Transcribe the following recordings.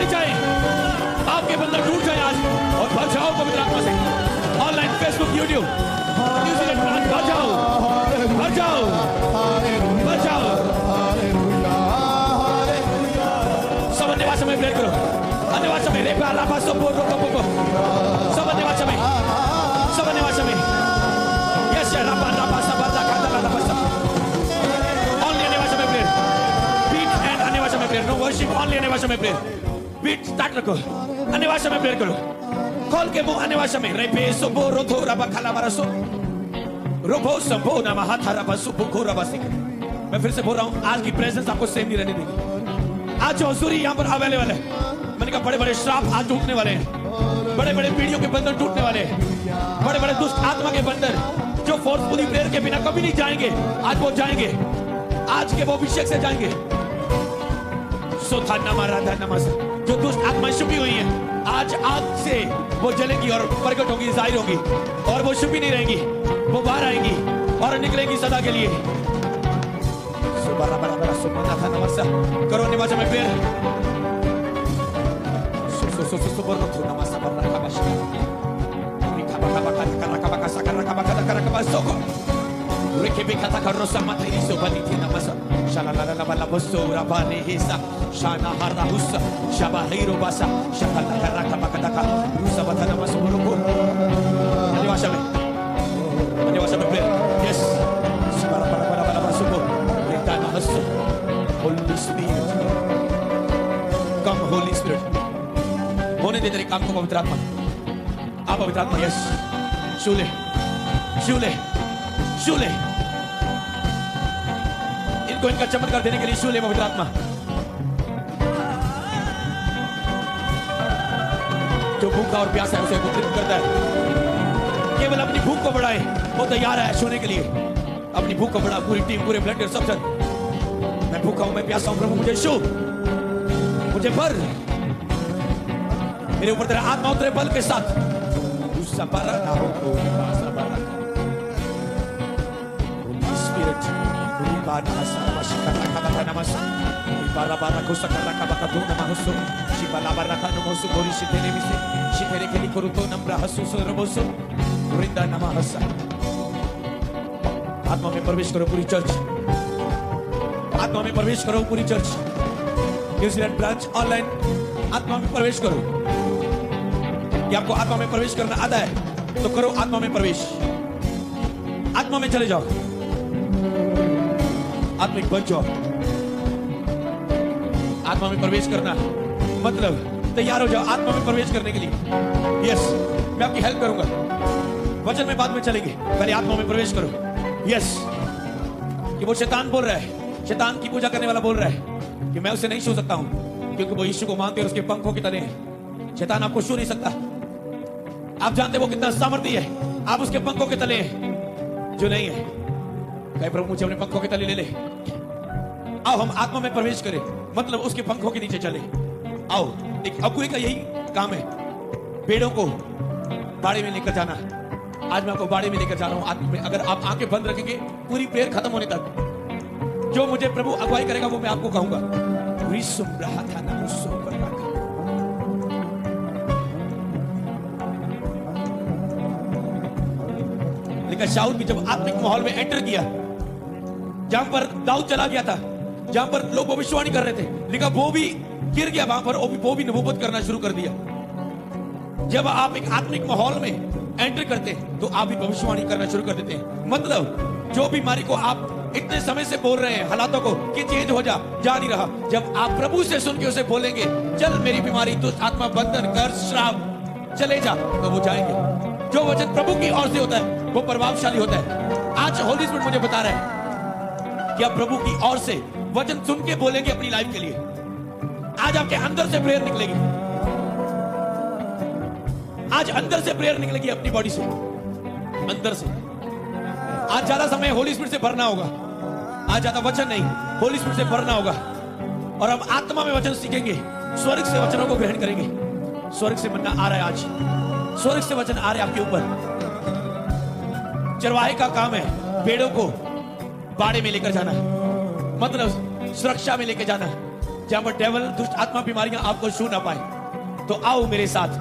चले जाए, आपके बंधन टूट जाए आज और भर जाओ पवित्र आत्मा से। Online Facebook, YouTube, New Zealand, France, भर जाओ, भर जाओ, भर जाओ। सब अन्य भाषा में प्रेयर करो, अन्य भाषा में, रे पाला पासो पो रो पो पो, सब अन्य भाषा में, सब अन्य भाषा में। यस या रबा रबा सब दा का दा बस। ऑनली अन्य भाषा में प्रेयर, बीट एंड अन्य भाषा में प्रेयर, नो वर्शिप, ऑनली अन्य भाषा में प्रेयर। बीट स्टार्ट रखो, अन्य भाषा में प्रेयर करो, खोल के मुंह अन्य भाषा में। रे पे सो बो रो थो रबा खाला बरसो रोबो सबो नमः थारा बसु बुको रबासी। मैं फिर से बोल रहा हूं, आज की प्रेजेंस आपको सेम नहीं रहने देगी। आज जो हजूरी यहां पर अवेलेबल है, मैंने कहा बड़े बड़े श्राप आज टूटने वाले हैं, बड़े बड़े पीढ़ियों के बंधन टूटने वाले हैं, बड़े बड़े दुष्ट आत्मा के बंधन जो फोर्सफुली प्रेयर के बिना कभी नहीं जाएंगे, आज वो जाएंगे, आज के वो अभिषेक से जाएंगे। सोथा नमा राधा नमस, जो दुष्ट आत्माएं छुपी हुई हैं, आज आग से वो जलेंगी और प्रकट होगी, जाहिर होगी, और वो छुपी नहीं रहेंगी, वो बाहर आएंगी और निकलेंगी सदा के लिए। करो निवास में prayer. Reke bekata karosa materi sobaniti namasa shalala la bala bosura bani hisa shana harahusa shabahiro basa shakala karaka makataka rusa batana masuruko Anivasha me play yes sibara para basuko retana hasu Holy Spirit come Holy Spirit होने दे तेरे काम को पवित्र आत्मा आप पवित्र आत्मा yes शूले शूले शूले इनको इनका चमत्कार देने के लिए शूले पवित्र आत्मा। जो भूखा और प्यासा है उसे वितरित करता है, केवल अपनी भूख को बढ़ाए, वो तैयार है छूने के लिए। अपनी भूख को बढ़ा, पूरी टीम, पूरे ब्लड सब चल। मैं भूखा हूं, मैं प्यासा हूं, प्रभु मुझे छू, मुझे भर, मेरे ऊपर तेरा आत्मा उतरे बल के साथ। आत्मा में प्रवेश करो पूरी चर्च, आत्मा में प्रवेश करो पूरी चर्च। न्यूजीलैंड ब्रांच ऑनलाइन आत्मा में प्रवेश करो। कि आपको आत्मा में प्रवेश करना आता है तो करो आत्मा में प्रवेश, आत्मा में चले जाओ, आत्मिक बन जाओ। आत्मा में प्रवेश करना मतलब तैयार हो जाओ आत्मा में प्रवेश करने के लिए। यस, मैं आपकी हेल्प करूंगा, वचन में बाद में चलेंगे, पहले आत्मा में प्रवेश करो। यस, कि वो शैतान बोल रहा है, शैतान की पूजा करने वाला बोल रहा है कि मैं उसे नहीं छू सकता हूं क्योंकि वो यीशु को मानते और उसके पंखों के तले हैं। शैतान आपको छू नहीं सकता, आप जानते वो कितना सामर्थ्य है, आप उसके पंखों के तले हैं। जो नहीं है कहे प्रभु मुझे अपने पंखों के तले ले ले। आओ हम आत्मा में प्रवेश करें, मतलब उसके पंखों के नीचे चले। आओ, एक अगुए का यही काम है, पेड़ों को बाड़े में लेकर जाना। आज मैं आपको बाड़े में लेकर जा रहा हूं आत्मा में। अगर आप आंखें बंद रखेंगे पूरी प्रेयर खत्म होने तक, जो मुझे प्रभु अगुवाई करेगा वो मैं आपको कहूंगा। लेकिन शाऊल भी जब आत्मिक माहौल में एंटर किया, जहां पर दाऊद चला गया था, जहां पर लोग भविष्यवाणी कर रहे थे, लेकिन वो भी गिर गया वहां पर, वो भी नबूवत करना शुरू कर दिया। जब आप एक आत्मिक माहौल में एंटर करते हैं तो आप भी भविष्यवाणी करना शुरू कर देते हैं। मतलब जो बीमारी को आप इतने समय से बोल रहे हैं, हालातों को कि चेंज हो जा नहीं रहा, जब आप प्रभु से सुन के उसे बोलेंगे चल मेरी बीमारी, दुष्ट आत्मा, बंधन, कर्ज, श्राप चले जा, तो वो जाएंगे। जो वचन प्रभु की ओर से होता है वो प्रभावशाली होता है। आज होली स्पिरिट मुझे बता रहा है कि आप प्रभु की ओर से वचन सुन के बोलेंगे अपनी लाइफ के लिए। आज आपके अंदर से प्रेयर निकलेगी, आज अंदर से प्रेयर निकलेगी, अपनी बॉडी से, अंदर से। आज ज्यादा समय होली स्पिरिट से भरना होगा, आज ज्यादा वचन नहीं, होली स्पिरिट से भरना होगा। और हम आत्मा में वचन सीखेंगे, स्वर्ग से वचनों को ग्रहण करेंगे। स्वर्ग से मन्ना आ रहा है, आज स्वर्ग से वचन आ रहे हैं आपके ऊपर। चरवाहे का काम है पेड़ों को बाड़े में लेकर जाना, मतलब सुरक्षा में लेकर जाना। जहां पर डेविल, दुष्ट आत्मा, बीमारियां आपको छू ना पाए, तो आओ मेरे साथ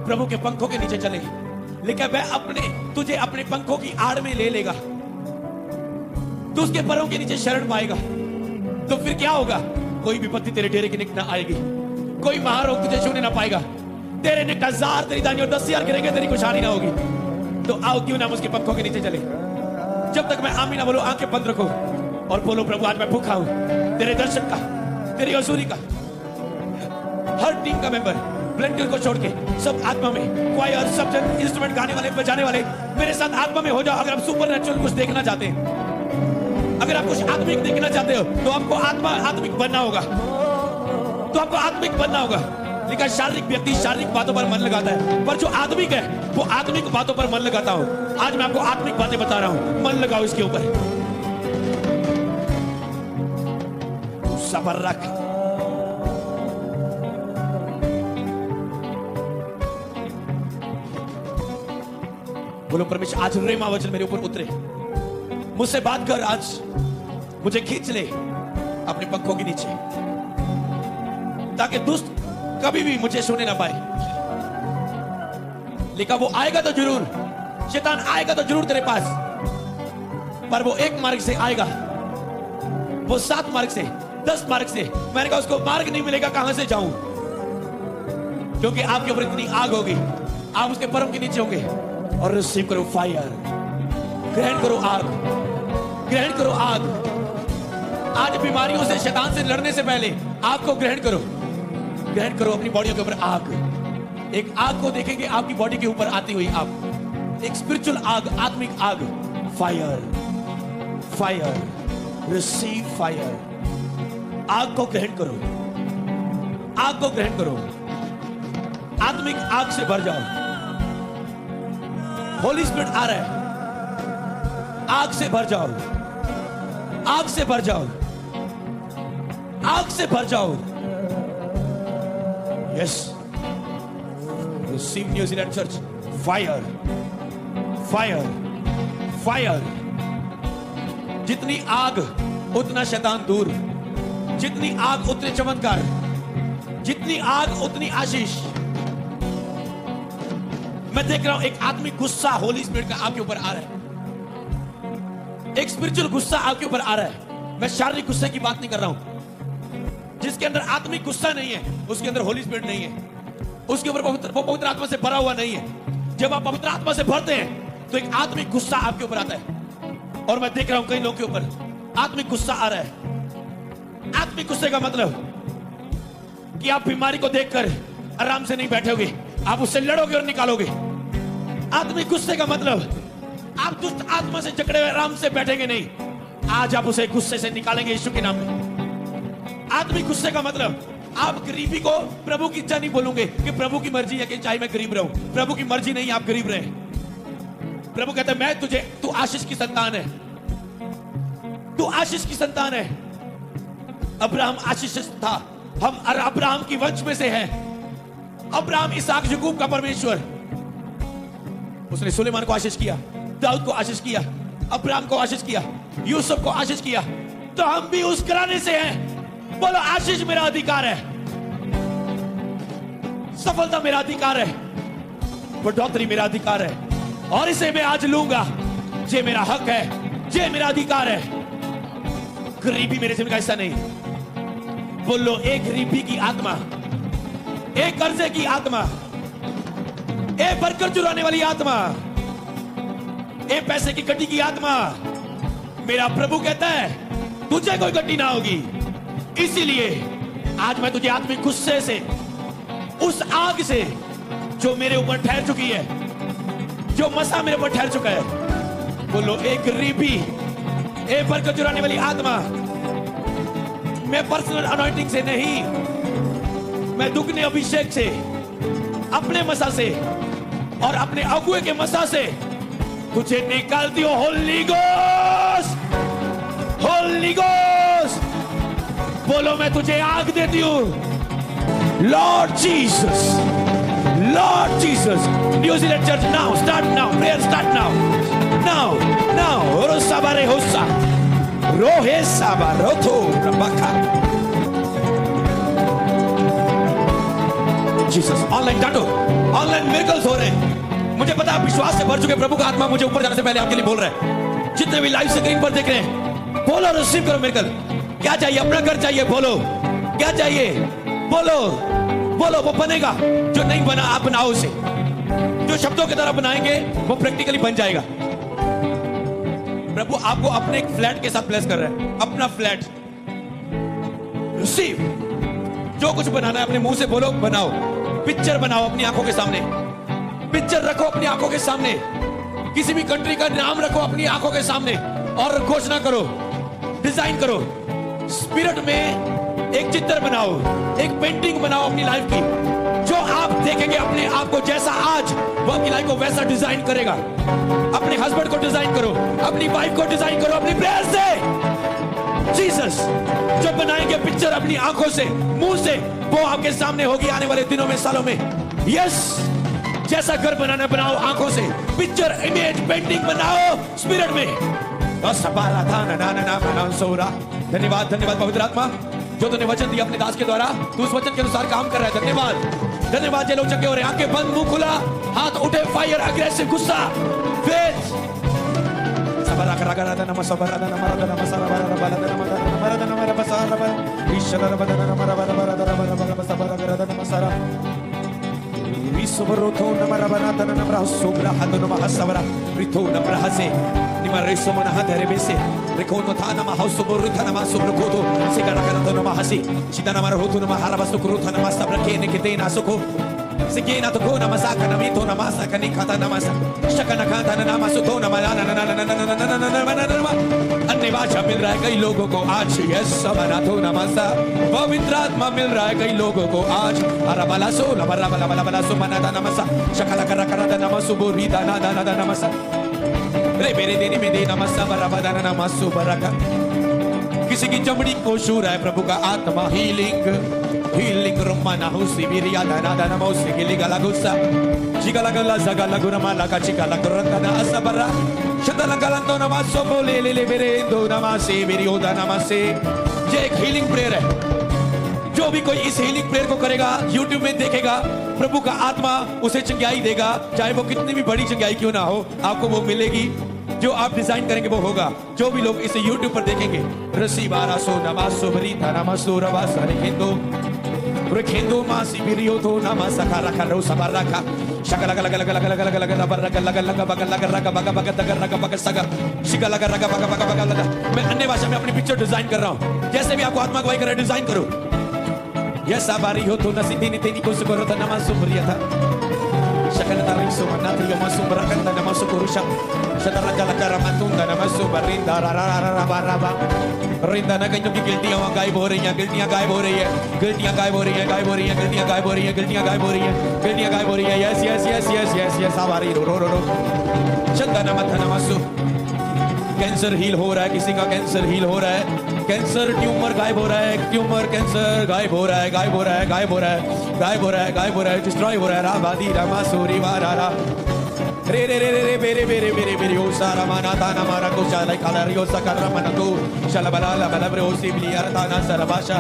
प्रभु के पंखों के नीचे चले। लेकिन वह तुझे अपने पंखों की आड़ में ले लेगा, तू उसके परों के नीचे शरण पाएगा। तो फिर क्या होगा? कोई विपत्ति तेरे डेरे के निकट ना आएगी, कोई महारोग तुझे छूने ना पाएगा, तेरे निकट 1000 तेरी दानी और 10,000 गिरेंगे, तेरी कुछ हानि ना होगी। तो आओ, क्यों ना हम उसके पंखों के नीचे चले। जब तक मैं आमीन ना बोलो, आंखें बंद रखो और बोलो, प्रभु आज मैं भूखा हूं तेरे दर्शन का, तेरी हजूरी का। हर टीम का मेंबर वॉलंटियर को छोड़ के सब आत्मा में, क्वायर, सब जन, इंस्ट्रूमेंट गाने वाले, बजाने वाले, मेरे साथ आत्मा में हो जाओ। अगर आप सुपर नेचुरल कुछ देखना चाहते हैं, अगर आप कुछ आत्मिक देखना चाहते हो, तो आपको आत्मिक बनना होगा, तो आपको आत्मिक बनना होगा। लेकिन शारीरिक व्यक्ति शारीरिक बातों पर मन लगाता है, पर जो आत्मिक है वो आत्मिक बातों पर मन लगाता हो। आज मैं आपको आत्मिक बातें बता रहा हूं, मन लगाओ इसके ऊपर। सबर रख, बोलो परमेश्वर आज रेमा वचन मेरे ऊपर उतरे, मुझसे बात कर, आज मुझे खींच ले अपने पंखों के नीचे, ताकि दुष्ट कभी भी मुझे छूने ना पाए। लेकिन वो आएगा तो जरूर, शैतान आएगा तो जरूर तेरे पास, पर वो एक मार्ग से आएगा, वो 7 मार्ग से, 10 मार्ग से। मैंने कहा उसको मार्ग नहीं मिलेगा, कहां से जाऊं, क्योंकि आपके ऊपर इतनी आग होगी, आप उसके परम के नीचे होंगे। और रिसीव करो फायर, ग्रहण करो आग, ग्रहण करो आग। आज बीमारियों से, शैतान से लड़ने से पहले आग को ग्रहण करो, ग्रहण करो अपनी बॉडी के ऊपर आग। एक आग को देखेंगे आपकी बॉडी के ऊपर आती हुई आग, एक स्पिरिचुअल आग, आत्मिक आग। Fire, fire, receive fire. आग को ग्रहण करो, आग को ग्रहण करो, आत्मिक आग से भर जाओ। होली स्पिरिट आ रहा है, आग से भर जाओ, आग से भर जाओ, आग से भर जाओ। Yes, receive New Zealand church. Fire, fire, fire. जितनी आग उतना शैतान दूर, जितनी आग उतने चमत्कार, जितनी आग उतनी आशीष। मैं देख रहा हूं एक आत्मिक गुस्सा होली स्पिरिट का आपके ऊपर आ रहा है, एक स्पिरिचुअल गुस्सा आपके ऊपर आ रहा है। मैं शारीरिक गुस्से की बात नहीं कर रहा हूं। जिसके अंदर आत्मिक गुस्सा नहीं है, उसके अंदर होली स्पिरिट नहीं है, उसके ऊपर वो पवित्र आत्मा से भरा हुआ नहीं है। जब आप पवित्र आत्मा से भरते हैं तो एक आत्मिक गुस्सा आपके ऊपर आता है। और मैं देख रहा हूं कई लोगों के ऊपर आत्मिक गुस्सा आ रहा है। आत्मिक गुस्से का मतलब कि आप बीमारी को देखकर आराम से नहीं बैठोगे, आप उससे लड़ोगे और निकालोगे। आत्मिक गुस्से का मतलब आप दुष्ट आत्मा से जकड़े हुए आराम से बैठेंगे नहीं, आज आप उसे गुस्से से निकालेंगे यीशु के नाम में। आत्मिक गुस्से का मतलब आप गरीबी को प्रभु की इच्छा नहीं बोलोगे कि प्रभु की मर्जी है कि चाहे मैं गरीब रहूं। प्रभु की मर्जी नहीं, आप गरीब रहे। प्रभु कहता है मैं तू आशीष की संतान है, तू आशीष की संतान है। अब्राहम आशीषित था, हम अब्राहम की वंश में से हैं। अब्राहम इसहाक याकूब का परमेश्वर, उसने सुलेमान को आशीष किया, दाऊद को आशीष किया, अब्राहम को आशीष किया, यूसुफ को आशीष किया। तो हम भी उस घराने से हैं। बोलो आशीष मेरा अधिकार है, सफलता मेरा अधिकार है, बढ़ोतरी मेरा अधिकार है, और इसे मैं आज लूंगा। ये मेरा हक है, ये मेरा अधिकार है। गरीबी मेरे जीवन का हिस्सा नहीं। बोलो एक गरीबी की आत्मा, एक कर्जे की आत्मा, एक बरकत चुराने वाली आत्मा, एक पैसे की गड्डी की आत्मा, मेरा प्रभु कहता है तुझे कोई गड्डी ना होगी। इसीलिए आज मैं तुझे आत्मिक गुस्से से, उस आग से जो मेरे ऊपर ठहर चुकी है, जो मसा मेरे ऊपर ठहर चुका है, बोलो एक गरीबी, एक बरकत चुराने वाली आत्मा। मैं पर्सनल अनॉइंटिंग से नहीं, मैं दुगने अभिषेक से, अपने मसा से और अपने अगुए के मसा से तुझे निकालती हूं। Holy Ghost, Holy Ghost. बोलो मैं तुझे आग देती हूं। Lord Jesus, Lord Jesus. New Zealand church now, start now, prayer start now, now, now. रोसाबारे होसा, रोहे साबा रोथो रबका। जीसस। ऑनलाइन डांटो, ऑनलाइन मिरेकल्स हो रहे हैं। मुझे पता है विश्वास से भर चुके प्रभु का आत्मा मुझे ऊपर जाने से पहले आपके लिए बोल रहा है। जितने भी लाइव स्क्रीन पर देख रहे हैं, बोलो रिसीव करो मिरेकल। क्या चाहिए? अपना घर चाहिए, बोलो। क्या चाहिए? बोलो बोलो, वो बनेगा। जो नहीं बना आप बनाओ उसे। जो शब्दों की तरह बनाएंगे वो प्रैक्टिकली बन जाएगा। प्रभु आपको अपने एक फ्लैट के साथ ब्लेस कर रहा है, अपना फ्लैट। रिसीव। जो कुछ बनाना है अपने मुंह से बोलो, बनाओ। पिक्चर बनाओ अपनी आंखों के सामने, पिक्चर रखो अपनी आंखों के सामने। किसी भी कंट्री का नाम रखो अपनी आंखों के सामने और घोषणा करो, डिजाइन करो। स्पिरिट में एक चित्र बनाओ, एक पेंटिंग बनाओ अपनी लाइफ की। जो आप देखेंगे अपने आप को जैसा आज, वो आपकी लाइफ को वैसा डिजाइन करेगा। अपने हस्बैंड को डिजाइन करो, अपनी वाइफ को डिजाइन करो अपनी प्रेयर से। जीसस जो बनाएंगे पिक्चर अपनी आंखों से, मुंह से, वो आपके सामने होगी आने वाले दिनों में, सालों में। यस, जैसा घर बनाना बनाओ आंखों से, पिक्चर, इमेज, पेंटिंग बनाओ स्पिरिट में। धन्यवाद धन्यवाद पवित्र आत्मा, जो तूने वचन दिया अपने दास के द्वारा, तू उस वचन के अनुसार काम कर रहा है। धन्यवाद धन्यवाद। जे लोग चके हो रहे, आंखें बंद, मुंह खुला, हाथ उठे, फायर, अग्रेसिव, गुस्सा, फेथ। सबरा करा करा नमः सबरा नमः नमः सबरा नमः नमः नमः बसार नमः ईश्वर नमः नमः नमः सबरा करा नमः सारा विसुबरोथो नमः रबनाथ नमः सुब्रा हद नमः सबरा रिथो नमः हसे निमर रिसो मन हदरे बेसे रिकोनो था नमः हौसुबरुथ नमः सुब्रकोतो सिगरा करा नमः हसी चिता नमः रोथो नमः हरबसु कुरुथ नमः सबरा केने कितेना सुको सिकेना तो को नमः साका नमितो नमः साका निखाता नमः शकना खाता नमः सुतो नमः अन्य भाषा मिल रहा है कई लोगों को आज। यस सबना तो नमः पवित्र आत्मा मिल रहा है कई लोगों को आज। अरबला सो लबरा बला बला बला सो मनाता नमः शकला करा करा नमः सुबुरी दाना दाना दाना नमः रे मेरे देने में दे नमः सबरा बदाना नमः सुबरका। किसी की चमड़ी को छू रहा है प्रभु का आत्मा। हीलिंग हीलिंग रुमाना हुसी बिरिया दाना दाना मौसी गिली गला गुस्सा चिगला गला जगला गुरमा लगा चिगला गुरंदा असबरा शतला गलंतो नमासो बोले ले ले मेरे दो नमासे मेरी ओदा नमासे। ये एक हीलिंग प्रेयर है। जो भी कोई इस हीलिंग प्रेयर को करेगा, YouTube में देखेगा, प्रभु का आत्मा उसे चंगाई देगा। चाहे वो कितनी भी बड़ी चंगाई क्यों ना हो, आपको वो मिलेगी। जो आप डिजाइन करेंगे वो होगा। जो भी लोग इसे YouTube पर देखेंगे, रसीबारा सो नमासो बरीता नमासो रवासा रेखेंदो रेखेंदो मासी बिरियो तो नमासा खारा खारो सबारा खा शकला गला गला गला गला गला गला गला बरगा गला गला गला बगा लगा रगा बगा बगा तगर रगा बगा सगा शिकला लगा रगा बगा बगा बगा लगा। मैं अन्य भाषा में अपनी पिक्चर डिजाइन कर रहा हूँ। जैसे भी आपको आत्मा गवाही कर रहा है, डिजाइन करो। यस आबारी हो तो नसीदी नीति नी कुछ करो तो नमासु बरिया था शकला तारी सो मना तो यमासु बरकंदा नमासु कुरुषा शतरा गला करा मतुंदा नमासु बरिंदा रा रा रा रा रा रा रिंदा ना कहीं की गिल्टियां गायब हो रही हैं, गिल्टियां गायब हो रही है, गिल्टियां गायब हो रही है, गायब हो रही है, गिल्टियां गायब हो रही है, गिल्टियां गायब हो रही है, गिल्टियां गायब हो रही है। Yes yes yes yes yes yes आवारी रो रो रो रो चंदना मथना मसु। कैंसर हील हो रहा है, किसी का कैंसर हील हो रहा है। कैंसर ट्यूमर गायब हो रहा है, ट्यूमर कैंसर गायब हो रहा है, गायब हो रहा है, गायब हो रहा है, गायब हो रहा है, गायब हो रहा है, डिस्ट्रॉय हो रहा है। राबादी रामा सूरी वारा रा रे रे रे रे बेरे बेरे बेरे बेरे ओ सारा माना ताना मारा को चाला काला रियो सकरा मना तो शलबला लबला ब्रो सिबली अरताना सरबाशा।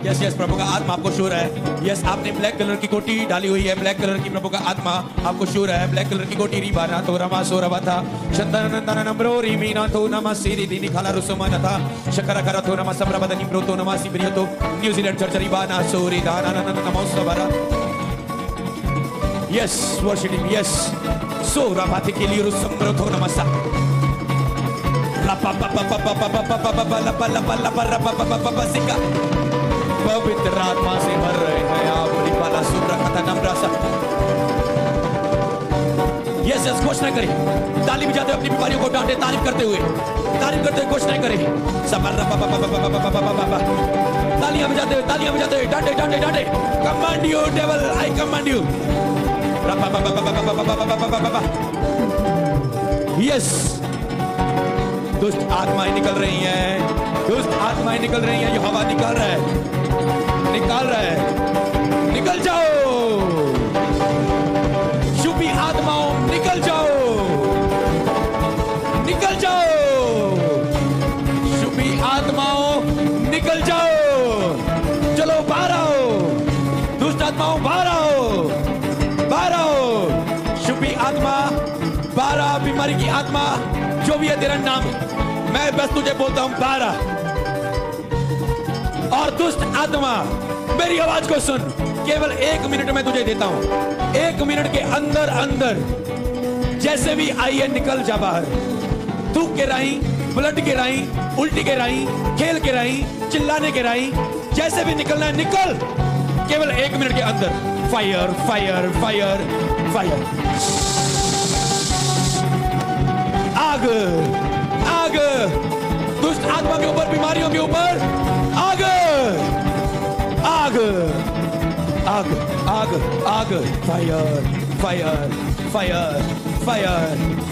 यस यस प्रभु का आत्मा आपको शोर है। यस आपने ब्लैक कलर की कोटी डाली हुई है, ब्लैक कलर की प्रभु का आत्मा आपको शोर है। ब्लैक कलर की कोटी रिबाना तो रमा सोरवा था शतनंदन नम्रो रीमीना तो नमा सीरी दिनी खाला रुसुमन था शकरा करा तो नमा सबरा बदनी ब्रो तो नमा सिबरियो तो न्यूजीलैंड चर्च रिबाना सोरी दाना नमो सबरा। Yes, worship him. Yes. So rabati ke liru sambrotho namasa. La pa pa pa pa pa pa pa pa pa pa la pa la pa la pa ra pa pa pa pa pa sika. पवित्र आत्मा से भर रहे हैं आप। रिपाला सुब्रा कथा नम्रासा। Yes, yes, घोषणा करें। ताली बजाते अपनी बीमारियों को डांटे, तारीफ करते हुए घोषणा करें। सबरा pa pa pa pa pa pa pa pa pa तालियां बजाते हुए डांटे डांटे डांटे। Command you devil, I command you. Yes, दुष्ट आत्माएं निकल रही हैं, दुष्ट आत्माएं निकल रही हैं। ये हवा निकाल रहा है, निकाल रहा है। निकल जाओ शुभी आत्माओं, निकल जाओ, निकल जाओ शुभी आत्माओं, निकल जाओ। चलो बीमारी की आत्मा, जो भी है तेरा नाम, मैं बस तुझे बोलता हूं 12। और दुष्ट आत्मा मेरी आवाज को सुन, केवल 1 मिनट में तुझे देता हूं। 1 मिनट के अंदर अंदर जैसे भी आई है निकल जा बाहर। थूक के राई, ब्लड के राई, उल्टी के राई, खेल के राई, चिल्लाने के राई, जैसे भी निकलना है निकल, केवल 1 मिनट के अंदर। Fire fire fire fire. आग आग दुष्ट आत्मा के ऊपर, बीमारियों के ऊपर आग आग आग आग आग। Fire fire fire fire.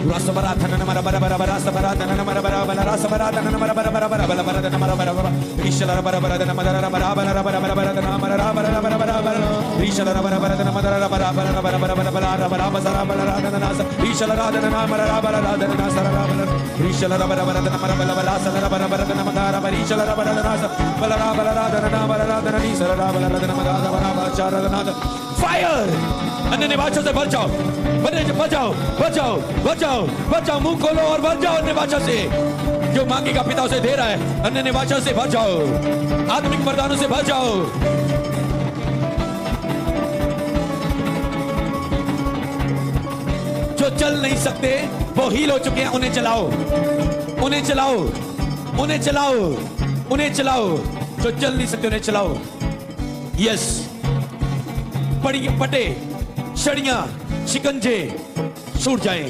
Rasabarathana namara bara bara bara rasabarathana namara bara bara rasabarathana namara bara bara bara bara bara namara bara bara Rishala bara bara namara bara bara bara bara bara bara namara bara bara bara bara Rishala bara bara namara bara bara bara bara bara bara bara bara basara bara radana nasa Rishala radana namara bara radana nasa bara Rishala bara bara namara bara bara sala bara bara namara bara Rishala bara nasa bara bara radana namara radana nisara bara radana namara bara chara nasa Fire! अन्य भाषा से बच जाओ, बचाओ बचाओ बचाओ बचाओ। मुंह खोलो और बच जाओ अन्य भाषा से। जो मांगेगा पिता उसे दे रहा है। अन्य भाषा से बच जाओ, आत्मिक वरदानों से बच जाओ। जो चल नहीं सकते वो हील हो चुके हैं, उन्हें चलाओ, उन्हें चलाओ, उन्हें चलाओ, उन्हें चलाओ। जो चल नहीं सकते उन्हें चलाओ। यस, पड़ी पटे, छड़ियां, शिकंजे छूट जाएं,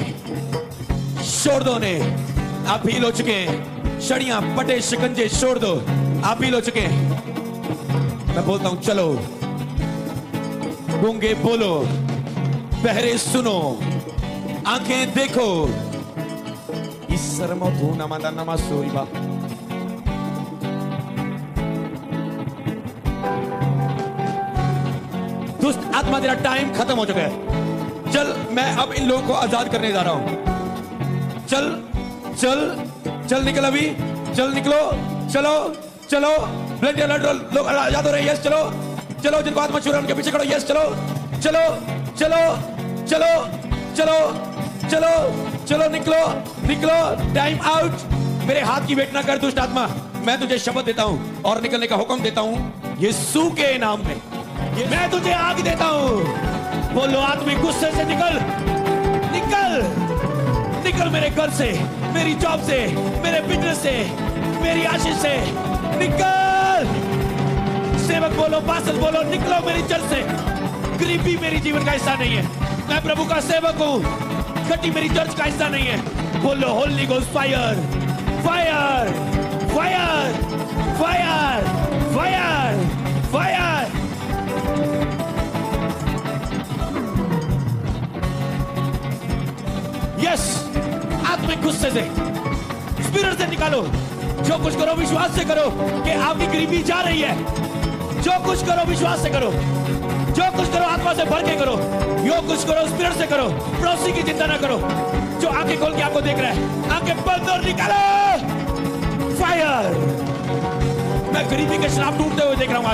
छोड़ दो उन्हें। आप हील हो चुके हैं। छड़ियां, पटे, शिकंजे छोड़ दो, आप हील हो चुके हैं। मैं बोलता हूं चलो। गूंगे बोलो, बहरे सुनो, आंखें देखो। इस सरमोधु नमदा नमसोइबा। दुष्ट आत्मा, तेरा टाइम खत्म हो चुका है। चल, मैं अब इन लोगों को आजाद करने जा रहा हूं। चल चल चल, निकल अभी, चल निकलो, चलो चलो। ब्लड लोग आजाद हो रहे हैं। यस चलो चलो, जिनको आत्मा छू रहा है उनके पीछे खड़ो। यस चलो चलो चलो चलो चलो चलो चलो, निकलो निकलो। Time out. मेरे हाथ की वेट ना कर दुष्ट आत्मा। मैं तुझे शब्द देता हूं और निकलने का हुक्म देता हूं यीशु के नाम में। मैं तुझे आग देता हूं। बोलो, आत्मिक गुस्से से निकल, निकल निकल मेरे घर से, मेरी जॉब से, मेरे बिजनेस से, मेरी आशीष से निकल। सेवक बोलो, पास्टर बोलो, निकलो मेरी चर्च से। गरीबी मेरी जीवन का हिस्सा नहीं है। मैं प्रभु का सेवक हूं। घटी मेरी चर्च का हिस्सा नहीं है। बोलो, Holi ghost fire fire fire fire fire fire. Yes, आत्मिक गुस्से से, स्पिरिट से निकालो। जो कुछ करो विश्वास से करो कि आपकी गरीबी जा रही है। जो कुछ करो विश्वास से करो। जो कुछ करो आत्मा से भर के करो। जो कुछ करो स्पिरिट से करो। पड़ोसी की चिंता ना करो जो आंखें खोल के आपको देख रहा है। आंखें बंद और निकालो फायर। मैं गरीबी के शराब टूटते हुए देख रहा हूं।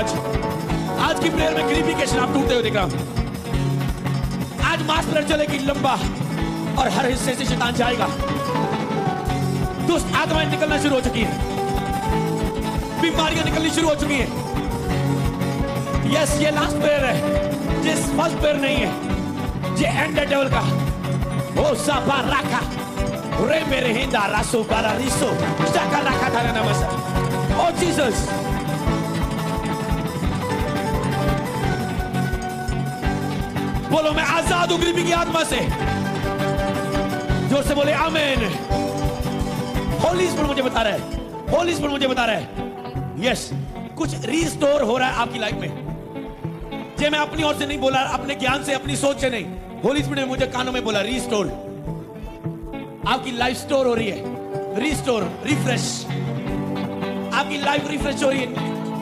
आज की प्रेयर में गरीबी के शराब टूटते हुए देख रहा हूं। आज मास प्रेयर चलेगी लंबा और हर हिस्से से शैतान जाएगा। दुष्ट आत्माएं निकलना शुरू हो चुकी है। बीमारियां निकलनी शुरू हो चुकी हैं। यस, ये लास्ट प्रेयर है। जिस फर्स्ट प्रेयर नहीं है, ये एंड है डेविल का। ओ साबा राखा रे मेरे हिंदा रासो बारा रिसो जाका राखा था ना नमस्ते। ओ जीसस, बोलो, मैं आजाद हूं गरीबी की आत्मा से। जोर से बोले आमीन। होली स्पिरिट मुझे बता रहा है, होली स्पिरिट मुझे बता रहा है। यस, कुछ रिस्टोर हो रहा है आपकी लाइफ में। ये मैं अपनी ओर से नहीं बोला, अपने ज्ञान से, अपनी सोच से नहीं। होली स्पिरिट ने मुझे कानों में बोला रिस्टोर। आपकी लाइफ स्टोर हो रही है। Restore, refresh. आपकी लाइफ रिफ्रेश हो रही है,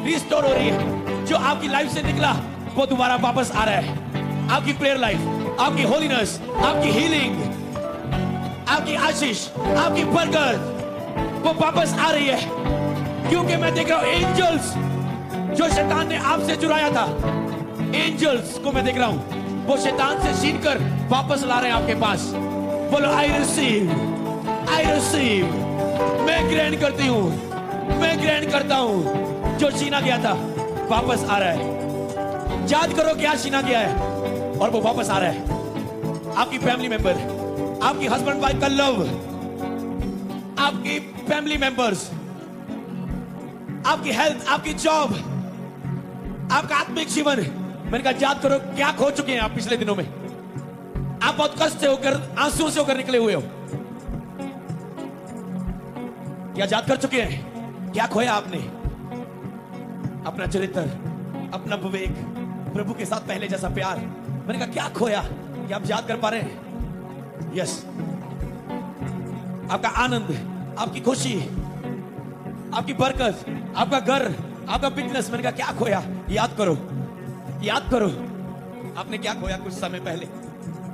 रिस्टोर हो रही है। जो आपकी लाइफ से निकला वो दोबारा वापस आ रहा है। आपकी प्रेयर लाइफ, आपकी होलीनेस, आपकी हीलिंग, आपकी आशीष, आपकी बरकत वो वापस आ रही है। क्योंकि मैं देख रहा हूं एंजल्स जो शैतान ने आपसे चुराया था, एंजल्स को मैं देख रहा हूं वो शैतान से छीन कर वापस ला रहे हैं आपके पास। बोलो आई रिसीव, आई रिसीव। मैं ग्रहण करती हूं, मैं ग्रहण करता हूं। जो छीना गया था वापस आ रहा है। याद करो क्या छीना गया है और वो वापस आ रहा है। आपकी फैमिली मेंबर, आपकी हस्बैंड वाइफ का लव, आपकी फैमिली मेंबर्स, आपकी हेल्थ, आपकी जॉब, आपका आत्मिक जीवन। मैंने कहा याद करो क्या खो चुके हैं आप पिछले दिनों में। आप बहुत कष्ट से होकर, आंसुओं से होकर निकले हुए हो। क्या याद कर चुके हैं क्या खोया आपने? अपना चरित्र, अपना विवेक, प्रभु के साथ पहले जैसा प्यार। मैंने कहा क्या खोया? क्या आप याद कर पा रहे हैं? यस। आपका आनंद, आपकी खुशी, आपकी बरकत, आपका घर, आपका बिजनेस। मैंने कहा क्या खोया? याद करो, याद करो आपने क्या खोया कुछ समय पहले।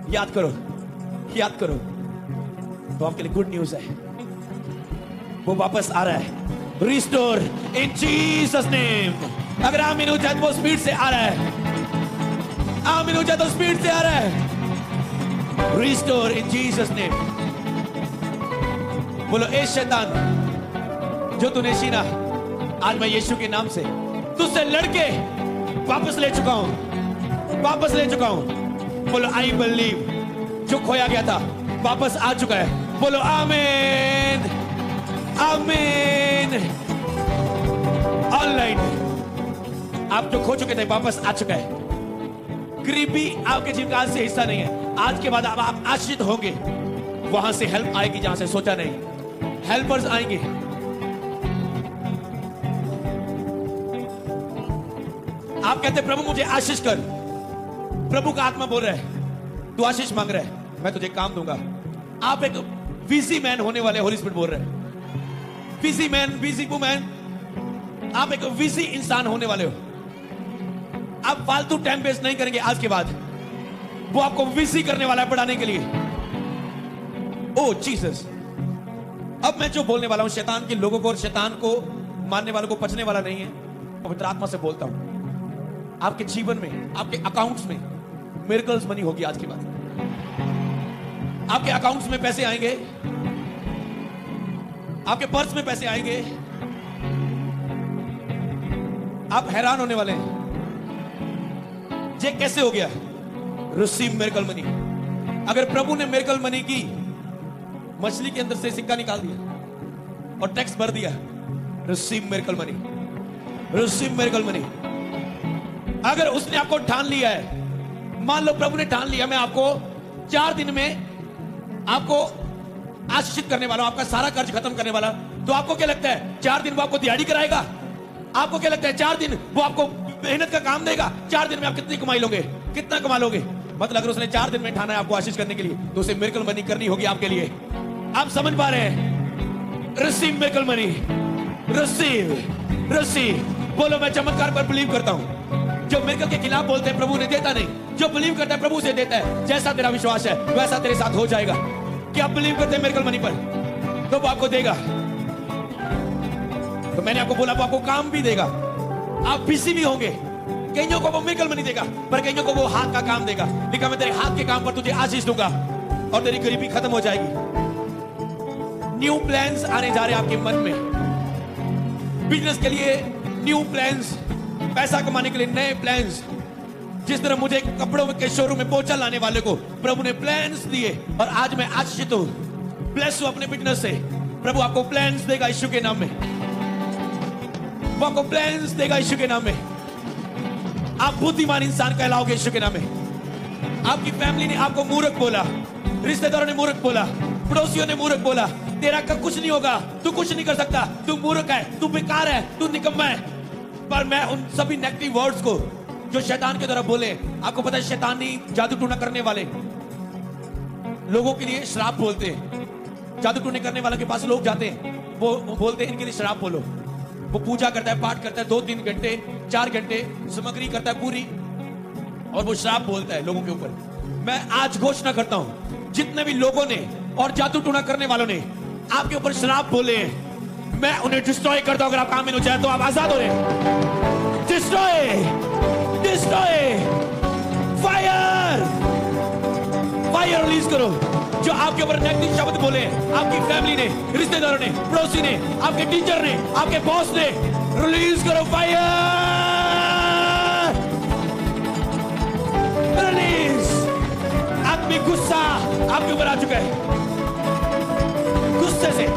याद करो, याद करो। तो आपके लिए गुड न्यूज है, वो वापस आ रहा है। रिस्टोर इन जीसस नेम। अगर आमीन हो जाए तो वो स्पीड से आ रहा है। आमीन हो जाए तो स्पीड से आ रहा है। रिस्टोर इन जीसस नेम। बोलो ए शैतान जो तूने छीना, आज मैं यीशु के नाम से तुझसे लड़के वापस ले चुका हूं, वापस ले चुका हूं। बोलो आई बिलीव। जो खोया गया था वापस आ चुका है। बोलो आमीन, आमीन। ऑनलाइन आप जो खो चुके थे वापस आ चुका है। गरीबी आपके जीवन का आज से हिस्सा नहीं है। आज के बाद आप आश्रित होंगे। वहां से हेल्प आएगी जहां से सोचा नहीं। हेल्पर्स आएंगे। आप कहते प्रभु मुझे आशीष कर। प्रभु का आत्मा बोल रहा है तू आशीष मांग रहा है, मैं तुझे काम दूंगा। आप एक बिजी मैन होने वाले, होली स्पिरिट बोल रहे हैं। बिजी मैन, बिजी वुमैन, आप एक बिजी इंसान होने वाले हो। आप फालतू टाइम वेस्ट नहीं करेंगे आज के बाद। वो आपको बिजी करने वाला है पढ़ाने के लिए। ओ जीसस। अब मैं जो बोलने वाला हूं शैतान के लोगों को और शैतान को मानने वालों को पचने वाला नहीं है। पवित्र आत्मा से बोलता हूं आपके जीवन में, आपके अकाउंट्स में मिरेकल्स बनी होगी आज के बाद। आपके अकाउंट्स में पैसे आएंगे, आपके पर्स में पैसे आएंगे। आप हैरान होने वाले हैं ये कैसे हो गया। Receive miracle money. अगर प्रभु ने मिरेकल मनी की, मछली के अंदर से सिक्का निकाल दिया और टैक्स भर दिया, receive miracle money, receive miracle money. अगर उसने आपको ठान लिया है, मान लो प्रभु ने ठान लिया मैं आपको 4 दिन में आपको आशीषित करने वाला हूं, आपका सारा कर्ज खत्म करने वाला, तो आपको क्या लगता है 4 दिन वो आपको दिहाड़ी कराएगा? आपको क्या लगता है 4 दिन वो आपको मेहनत का काम देगा? 4 दिन में आप कितनी कमाई लोगे, कितना कमा लोगे? मतलब अगर उसने 4 दिन में ठाना है आपको आशीष करने के लिए, तो उसे मिरेकल मनी करनी होगी आपके लिए। आप समझ पा रहे हैं? Receive miracle money, receive, receive. बोलो मैं चमत्कार पर बिलीव करता हूं। जो मिरेकल के खिलाफ बोलते हैं प्रभु ने देता नहीं, जो बिलीव करता है प्रभु से देता है। जैसा तेरा विश्वास है वैसा तेरे साथ हो जाएगा। क्या आप बिलीव करते हैं मिरेकल मनी पर? तो वो आपको देगा। तो मैंने आपको बोला वो आपको काम भी देगा। आप बिजी भी होंगे। कईयों को वो मिरेकल मनी देगा, पर कईयों को वो हाथ का काम देगा। लिखा मैं तेरे हाथ के काम पर तुझे आशीष दूंगा और तेरी गरीबी खत्म हो जाएगी। न्यू प्लान्स आने जा रहे हैं आपके मन में। बिजनेस के लिए न्यू प्लान्स, पैसा कमाने के लिए नए प्लान्स। जिस तरह मुझे कपड़ों के शोरूम में पोछा लाने वाले को प्रभु ने प्लान्स दिए और आज मैं आशीषित हूं, ब्लेस हूं अपने बिजनेस से। प्रभु आपको प्लान्स देगा यीशु के नाम में। वो आपको प्लान्स देगा यीशु के नाम में। आप बुद्धिमान इंसान कहलाओगे यीशु के नाम में। आपकी फैमिली ने आपको मूर्ख बोला, रिश्तेदारों ने मूर्ख बोला, पड़ोसियों ने मूर्ख बोला, तेरा का कुछ नहीं होगा, तू कुछ नहीं कर सकता, तू मूर्ख है, तू बेकार है, तू निकम्मा है। पर मैं उन सभी नेगेटिव वर्ड्स को जो शैतान के द्वारा बोले, आपको पता है शैतानी जादू टूना करने वाले लोगों के लिए श्राप बोलते हैं। जादू टूने करने वालों के पास लोग जाते हैं, वो बोलते हैं इनके लिए श्राप बोलो। वो पूजा करता है, पाठ करता है 2-3 घंटे 4 घंटे, सामग्री करता है पूरी, और वो श्राप बोलता है लोगों के ऊपर। मैं आज घोषणा करता हूं जितने भी लोगों ने और जादू टूना करने वालों ने आपके ऊपर श्राप बोले हैं, मैं उन्हें डिस्ट्रॉय करता हूं। अगर आप आमीन हो जाए तो आप आजाद हो रहे हैं। Destroy, destroy, fire, fire release करो। जो आपके ऊपर नेगेटिव शब्द बोले हैं, आपकी फैमिली ने, रिश्तेदारों ने, पड़ोसी ने, आपके टीचर ने, आपके बॉस ने, रिलीज करो फायर, रिलीज। आत्मिक गुस्सा आपके ऊपर आ चुका है, गुस्से से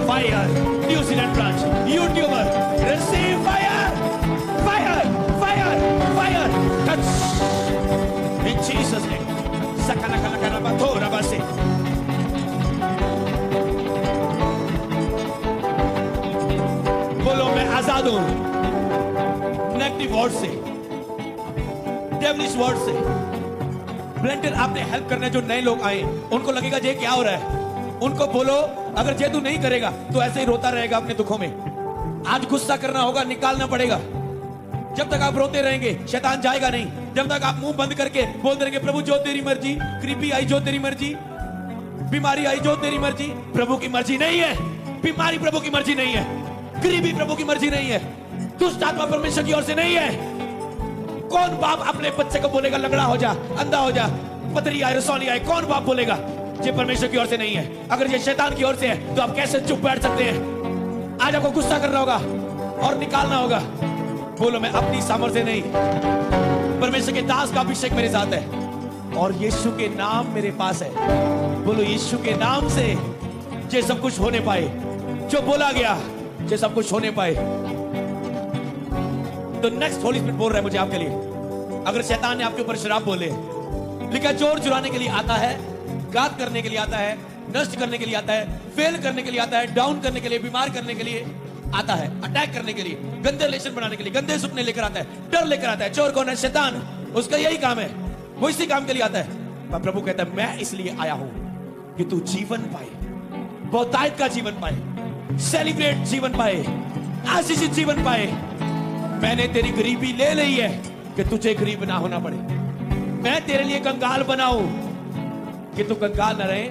fire. New Zealand branch YouTuber receive fire, fire, fire, fire, touch in Jesus name. सकला कला कला बाथोरा बासे। बोलो मैं आजाद हूं नेगेटिव वर्ड से, डेविलिश वर्ड से। ब्लेंडर आपने हेल्प करने जो नए लोग आए, उनको लगेगा ये क्या हो रहा है। उनको बोलो अगर ये तू नहीं करेगा तो ऐसे ही रोता रहेगा अपने दुखों में। आज गुस्सा करना होगा, निकालना पड़ेगा। जब तक आप रोते रहेंगे शैतान जाएगा नहीं। जब तक आप मुंह बंद करके बोलते रहेंगे प्रभु जो तेरी मर्जी, गरीबी आई जो तेरी मर्जी, बीमारी आई जो तेरी मर्जी, प्रभु की मर्जी नहीं है। बीमारी प्रभु की मर्जी नहीं है, गरीबी प्रभु की मर्जी नहीं है, दुष्ट आत्मा परमेश्वर की ओर से नहीं है। कौन बाप अपने बच्चे को बोलेगा लंगड़ा हो जा, अंधा हो जा, पतरी आए, रसौली आए? कौन बाप बोलेगा? ये परमेश्वर की ओर से नहीं है। अगर ये शैतान की ओर से है तो आप कैसे चुप बैठ सकते हैं? आज आपको गुस्सा करना होगा और निकालना होगा। बोलो मैं अपनी सामर्थ्य नहीं, परमेश्वर के दास का अभिषेक मेरे साथ है और यीशु के नाम मेरे पास है। बोलो यीशु के नाम से ये सब कुछ होने पाए, जो बोला गया ये सब कुछ होने पाए। तो नेक्स्ट होली स्पिरिट बोल रहा है मुझे आपके लिए। अगर शैतान ने आपके ऊपर शराब बोले, लिखा चोर चुराने के लिए आता है, घात करने के लिए आता है, नष्ट करने के लिए आता है, फेल करने के लिए आता है, डाउन करने के लिए, बीमार करने के लिए आता है, अटैक करने के लिए, गंदे रिलेशन बनाने के लिए, गंदे सपने लेकर आता है, डर लेकर आता है। चोर कौन है? शैतान। उसका यही काम है, वो इसी काम के लिए आता है। पर प्रभु कहता है मैं इसलिए आया हूं कि तू जीवन पाए, बहुतायत का जीवन पाए, सेलिब्रेट जीवन पाए, आशीषित जीवन पाए। मैंने तेरी गरीबी ले ली है कि तुझे गरीब ना होना पड़े। मैं तेरे लिए कंगाल बनाऊं कि तू कंगाल न रहे,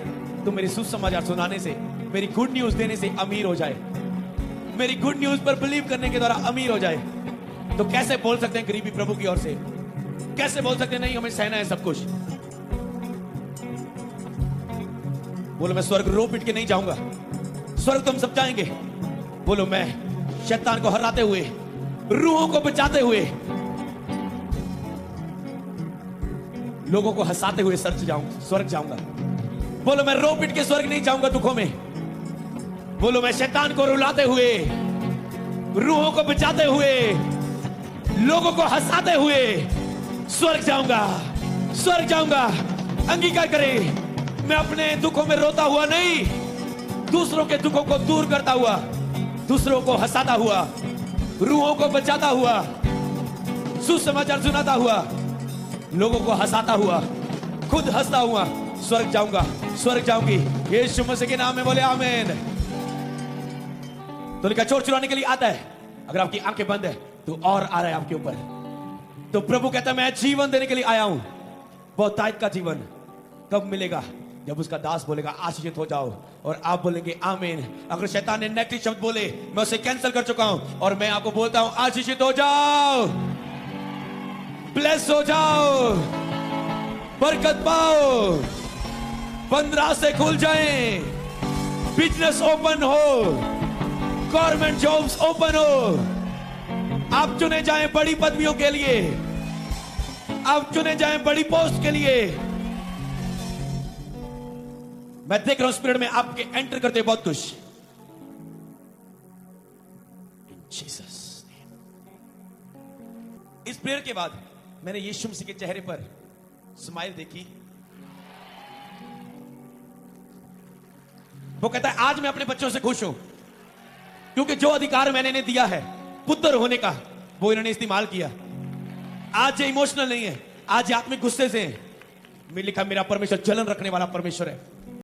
तू मेरी सुसमाचार सुनाने से, मेरी गुड न्यूज देने से अमीर हो जाए, मेरी गुड न्यूज पर बिलीव करने के द्वारा अमीर हो जाए। तो कैसे बोल सकते हैं गरीबी प्रभु की ओर से? कैसे बोल सकते हैं नहीं हमें सहना है सब कुछ? बोलो मैं स्वर्ग रो पिट के नहीं जाऊंगा, स्वर्ग तुम सब जाएंगे। बोलो मैं शैतान को हराते हुए, रूहों को बचाते हुए, लोगों को हंसाते हुए स्वर्ग जाऊंगा। बोलो मैं रो पिट के स्वर्ग नहीं जाऊंगा दुखों में। बोलो मैं शैतान को रुलाते हुए, रूहों को बचाते हुए, लोगों को हंसाते हुए स्वर्ग जाऊंगा, स्वर्ग जाऊंगा। अंगीकार करें, मैं अपने दुखों में रोता हुआ नहीं, दूसरों के दुखों को दूर करता हुआ, दूसरों को हंसाता हुआ, रूहों को बचाता हुआ, सुसमाचार सुनाता हुआ, लोगों को हंसाता हुआ, खुद हंसता हुआ स्वर्ग जाऊंगा, स्वर्ग जाऊंगी। यीशु मसीह के नाम में बोले आमीन। तो लिखा चोर चुराने के लिए आता है। अगर आपकी आंखें बंद है तो और आ रहा है आपके ऊपर। तो प्रभु कहता है मैं जीवन देने के लिए आया हूं। बहुतायत का जीवन कब मिलेगा? जब उसका दास बोलेगा आशीषित हो जाओ, और आप बोलेंगे आमीन। अगर शैतान ने नेगेटिव शब्द बोले, मैं उसे कैंसिल कर चुका हूं और मैं आपको बोलता हूं आशीषित हो जाओ, ब्लेस हो जाओ, बरकत पाओ, बंद रास्ते खुल जाएं, बिजनेस ओपन हो, गवर्नमेंट जॉब्स ओपन हो, आप चुने जाएं बड़ी पदवियों के लिए, आप चुने जाएं बड़ी पोस्ट के लिए। मैं देख रहा हूं स्पिरिट में आपके एंटर करते बहुत कुछ। जीसस। इस प्रेयर के बाद मैंने यीशु मसीह के चेहरे पर स्माइल देखी। वो कहता है आज मैं अपने बच्चों से खुश हूं, क्योंकि जो अधिकार मैंने इन्हें दिया है पुत्र होने का, वो इन्होंने इस्तेमाल किया। आज ये इमोशनल नहीं है, आज ये आत्मिक गुस्से से है। मैं लिखा मेरा परमेश्वर जलन रखने वाला परमेश्वर है।